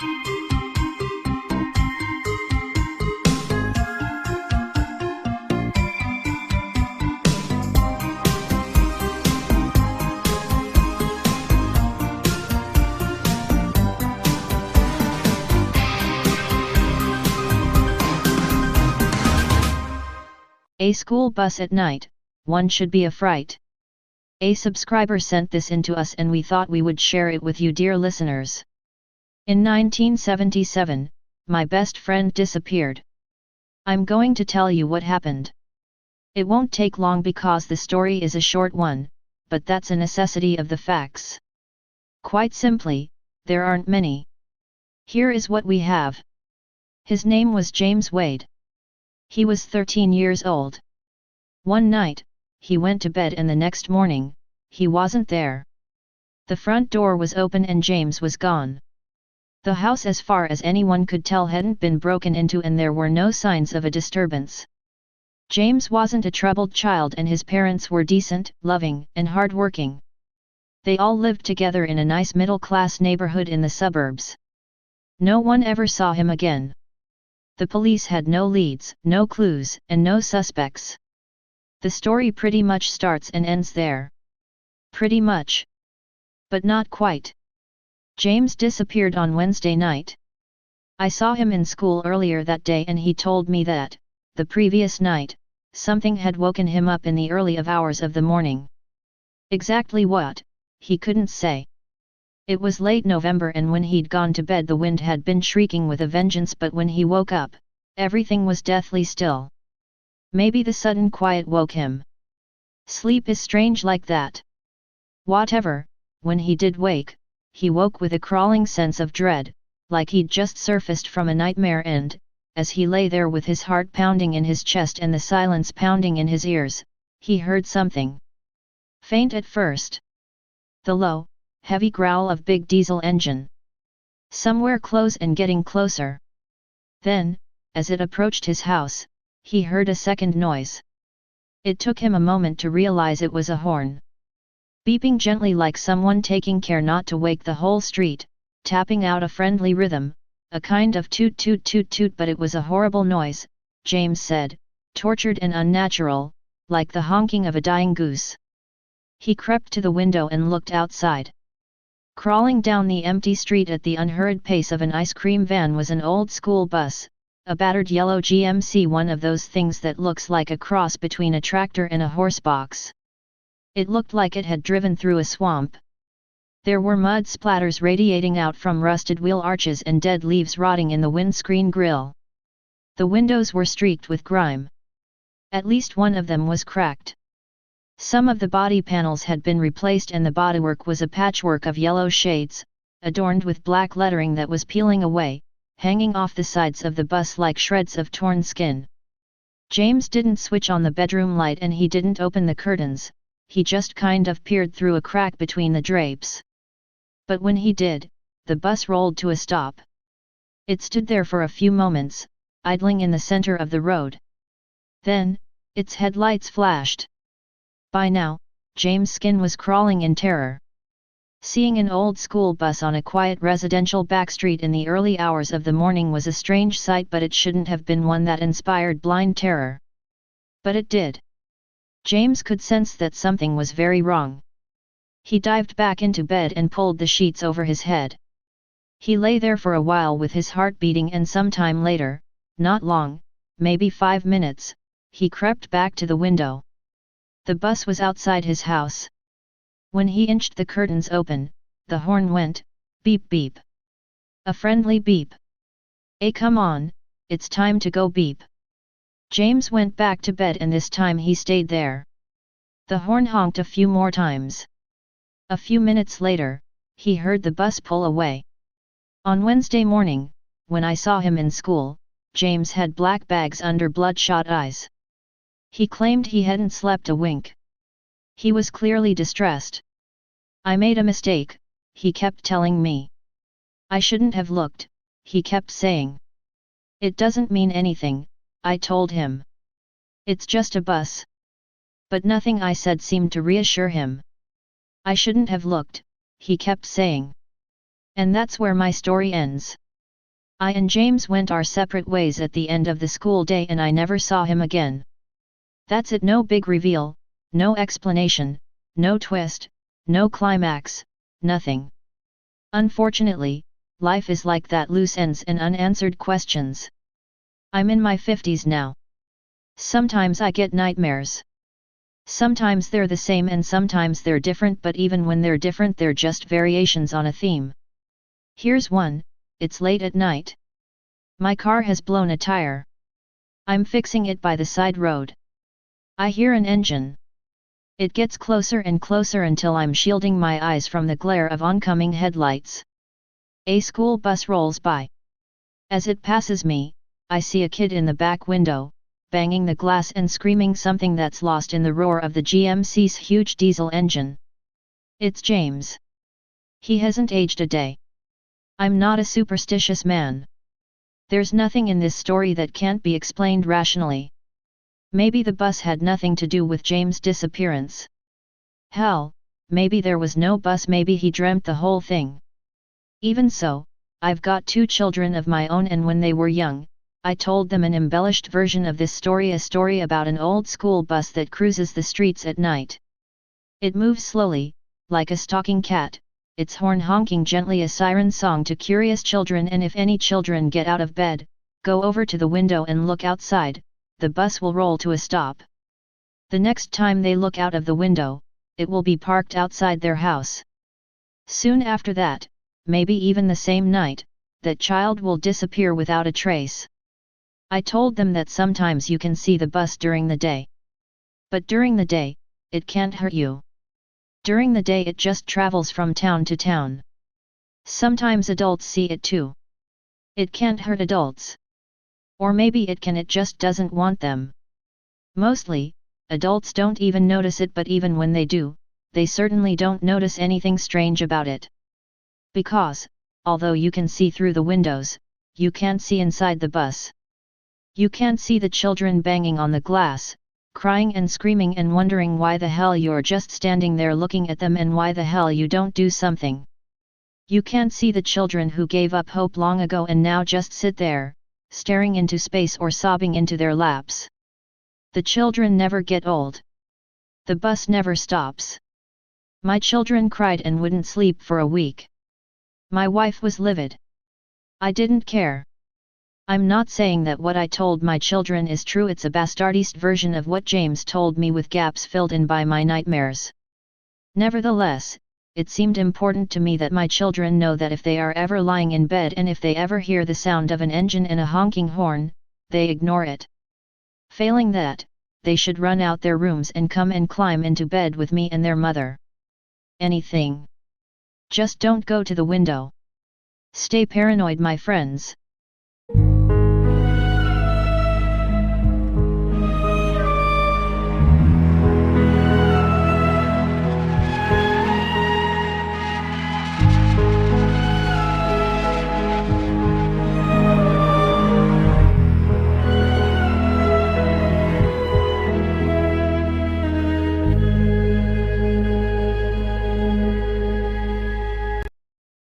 A school bus at night, one should be a fright. A subscriber sent this in to us and we thought we would share it with you, dear listeners. In 1977, my best friend disappeared. I'm going to tell you what happened. It won't take long because the story is a short one, but that's a necessity of the facts. Quite simply, there aren't many. Here is what we have. His name was James Wade. He was 13 years old. One night, he went to bed and the next morning, he wasn't there. The front door was open and James was gone. The house, as far as anyone could tell, hadn't been broken into and there were no signs of a disturbance. James wasn't a troubled child and his parents were decent, loving, and hard-working. They all lived together in a nice middle-class neighborhood in the suburbs. No one ever saw him again. The police had no leads, no clues, and no suspects. The story pretty much starts and ends there. Pretty much. But not quite. James disappeared on Wednesday night. I saw him in school earlier that day and he told me that, the previous night, something had woken him up in the early hours of the morning. Exactly what, he couldn't say. It was late November and when he'd gone to bed the wind had been shrieking with a vengeance, but when he woke up, everything was deathly still. Maybe the sudden quiet woke him. Sleep is strange like that. Whatever, when he did wake, he woke with a crawling sense of dread, like he'd just surfaced from a nightmare and, as he lay there with his heart pounding in his chest and the silence pounding in his ears, he heard something. Faint at first. The low, heavy growl of big diesel engine. Somewhere close and getting closer. Then, as it approached his house, he heard a second noise. It took him a moment to realize it was a horn. Beeping gently like someone taking care not to wake the whole street, tapping out a friendly rhythm, a kind of toot toot toot toot, but it was a horrible noise, James said, tortured and unnatural, like the honking of a dying goose. He crept to the window and looked outside. Crawling down the empty street at the unhurried pace of an ice cream van was an old school bus, a battered yellow GMC, one of those things that looks like a cross between a tractor and a horsebox. It looked like it had driven through a swamp. There were mud splatters radiating out from rusted wheel arches and dead leaves rotting in the windscreen grill. The windows were streaked with grime. At least one of them was cracked. Some of the body panels had been replaced and the bodywork was a patchwork of yellow shades, adorned with black lettering that was peeling away, hanging off the sides of the bus like shreds of torn skin. James didn't switch on the bedroom light and he didn't open the curtains, he just kind of peered through a crack between the drapes. But when he did, the bus rolled to a stop. It stood there for a few moments, idling in the center of the road. Then, its headlights flashed. By now, James' skin was crawling in terror. Seeing an old school bus on a quiet residential backstreet in the early hours of the morning was a strange sight, but it shouldn't have been one that inspired blind terror. But it did. James could sense that something was very wrong. He dived back into bed and pulled the sheets over his head. He lay there for a while with his heart beating, and sometime later, not long, maybe 5 minutes, he crept back to the window. The bus was outside his house. When he inched the curtains open, the horn went, beep beep. A friendly beep. Come on, it's time to go beep. James went back to bed and this time he stayed there. The horn honked a few more times. A few minutes later, he heard the bus pull away. On Wednesday morning, when I saw him in school, James had black bags under bloodshot eyes. He claimed he hadn't slept a wink. He was clearly distressed. I made a mistake, he kept telling me. I shouldn't have looked, he kept saying. It doesn't mean anything, I told him. It's just a bus. But nothing I said seemed to reassure him. I shouldn't have looked, he kept saying. And that's where my story ends. I and James went our separate ways at the end of the school day and I never saw him again. That's it, no big reveal, no explanation, no twist, no climax, nothing. Unfortunately, life is like that, loose ends and unanswered questions. I'm in my 50s now. Sometimes I get nightmares. Sometimes they're the same and sometimes they're different, but even when they're different they're just variations on a theme. Here's one. It's late at night. My car has blown a tire. I'm fixing it by the side road. I hear an engine. It gets closer and closer until I'm shielding my eyes from the glare of oncoming headlights. A school bus rolls by. As it passes me, I see a kid in the back window, banging the glass and screaming something that's lost in the roar of the GMC's huge diesel engine. It's James. He hasn't aged a day. I'm not a superstitious man. There's nothing in this story that can't be explained rationally. Maybe the bus had nothing to do with James' disappearance. Hell, maybe there was no bus, maybe he dreamt the whole thing. Even so, I've got 2 children of my own, and when they were young, I told them an embellished version of this story, a story about an old school bus that cruises the streets at night. It moves slowly, like a stalking cat, its horn honking gently, a siren song to curious children, and if any children get out of bed, go over to the window and look outside, the bus will roll to a stop. The next time they look out of the window, it will be parked outside their house. Soon after that, maybe even the same night, that child will disappear without a trace. I told them that sometimes you can see the bus during the day. But during the day, it can't hurt you. During the day it just travels from town to town. Sometimes adults see it too. It can't hurt adults. Or maybe it can, it just doesn't want them. Mostly, adults don't even notice it, but even when they do, they certainly don't notice anything strange about it. Because, although you can see through the windows, you can't see inside the bus. You can't see the children banging on the glass, crying and screaming and wondering why the hell you're just standing there looking at them and why the hell you don't do something. You can't see the children who gave up hope long ago and now just sit there, staring into space or sobbing into their laps. The children never get old. The bus never stops. My children cried and wouldn't sleep for a week. My wife was livid. I didn't care. I'm not saying that what I told my children is true, it's a bastardized version of what James told me with gaps filled in by my nightmares. Nevertheless, it seemed important to me that my children know that if they are ever lying in bed and if they ever hear the sound of an engine and a honking horn, they ignore it. Failing that, they should run out their rooms and come and climb into bed with me and their mother. Anything. Just don't go to the window. Stay paranoid, my friends.